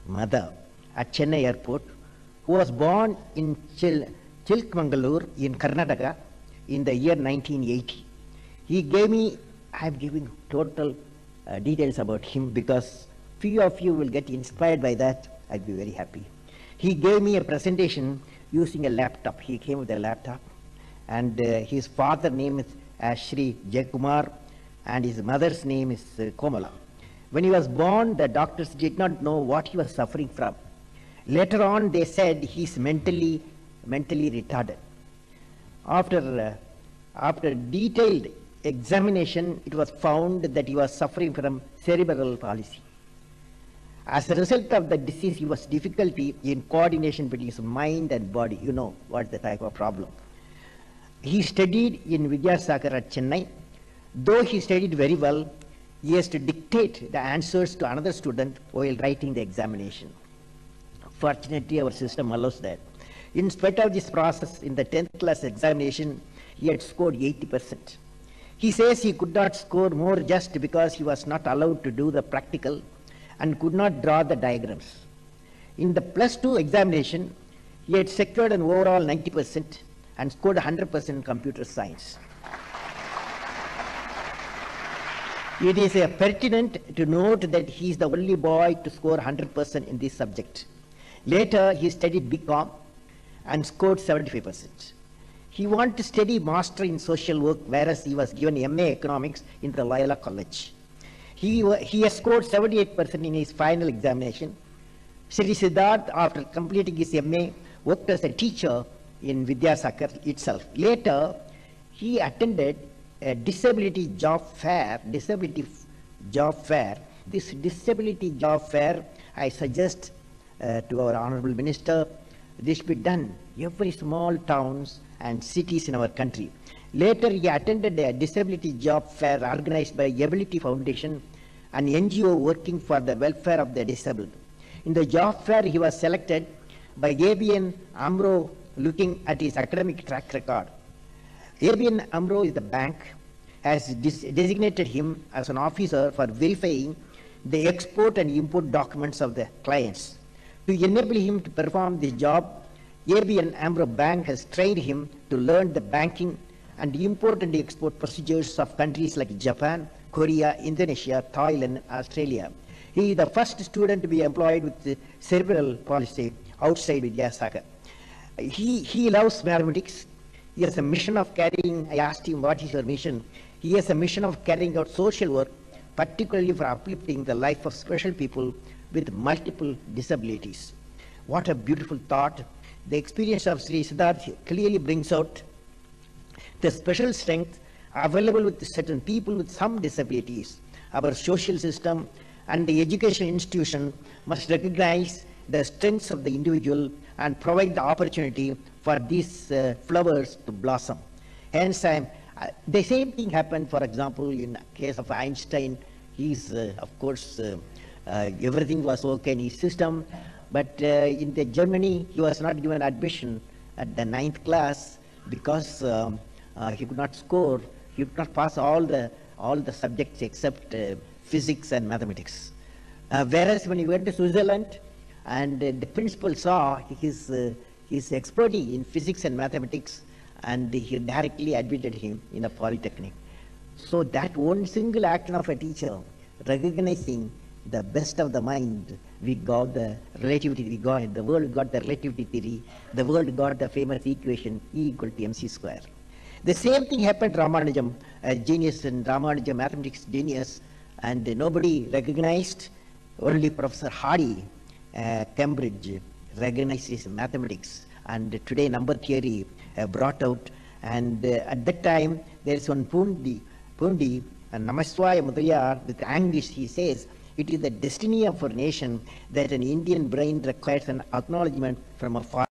Speaker 3: mother at Chennai airport, who was born in Chilkamangaluru in Karnataka in the year 1980. He gave me, I am giving total details about him because few of you will get inspired by that. I'll be very happy. He gave me a presentation using a laptop. He came with a laptop, and his father's name is Shri Jayakumar and his mother's name is Komala. When he was born, the doctors did not know what he was suffering from. Later on, they said he's mentally retarded. After detailed examination, it was found that he was suffering from cerebral palsy. As a result of the disease, he was difficulty in coordination between his mind and body. You know what the type of problem. He studied in Vidyasagar at Chennai. Though he studied very well, he has to dictate the answers to another student while writing the examination. Fortunately, our system allows that. In spite of this process, in the 10th class examination, he had scored 80%. He says he could not score more just because he was not allowed to do the practical and could not draw the diagrams. In the +2 examination, he had secured an overall 90% and scored 100% in computer science. It is pertinent to note that he is the only boy to score 100% in this subject. Later, he studied BCom and scored 75%. He wanted to study master in social work, whereas he was given MA economics in the Loyola College. He has scored 78% in his final examination. Shri Siddharth, after completing his MA, worked as a teacher in Vidyasagar itself. Later, he attended a disability job fair. This disability job fair, I suggest to our Honorable Minister, this should be done every small towns and cities in our country. Later, he attended a disability job fair organized by Ability Foundation, an NGO working for the welfare of the disabled. In the job fair, he was selected by ABN AMRO looking at his academic track record. ABN AMRO is the bank, has designated him as an officer for verifying the export and import documents of the clients. To enable him to perform this job, ABN AMRO Bank has trained him to learn the banking and import and export procedures of countries like Japan, Korea, Indonesia, Thailand, Australia. He is the first student to be employed with cerebral palsy outside Vidyasagar. He loves mathematics. He has a mission of carrying, I asked him, what is your mission? He has a mission of carrying out social work, particularly for uplifting the life of special people with multiple disabilities. What a beautiful thought. The experience of Sri Siddharth clearly brings out the special strength available with certain people with some disabilities. Our social system and the education institution must recognize the strengths of the individual and provide the opportunity for these flowers to blossom. Hence, the same thing happened, for example, in the case of Einstein. He's, of course, everything was okay in his system, but in Germany, he was not given admission at the 9th class because he could not score. He could not pass all the subjects except physics and mathematics. Whereas when he went to Switzerland, and the principal saw his expertise in physics and mathematics, and he directly admitted him in a polytechnic. So that one single action of a teacher, recognizing the best of the mind, we got the relativity, the world got the relativity theory, the world got the famous equation E equal to mc square. The same thing happened to Ramanujam, a genius in Ramanujam, mathematics genius, and nobody recognized, only Professor Hardy, Cambridge, recognized his mathematics, and today number theory brought out, and at that time there is one Pundi, and Namaswaya Mudriyar, with anguish he says, it is the destiny of our nation that an Indian brain requires an acknowledgement from a foreign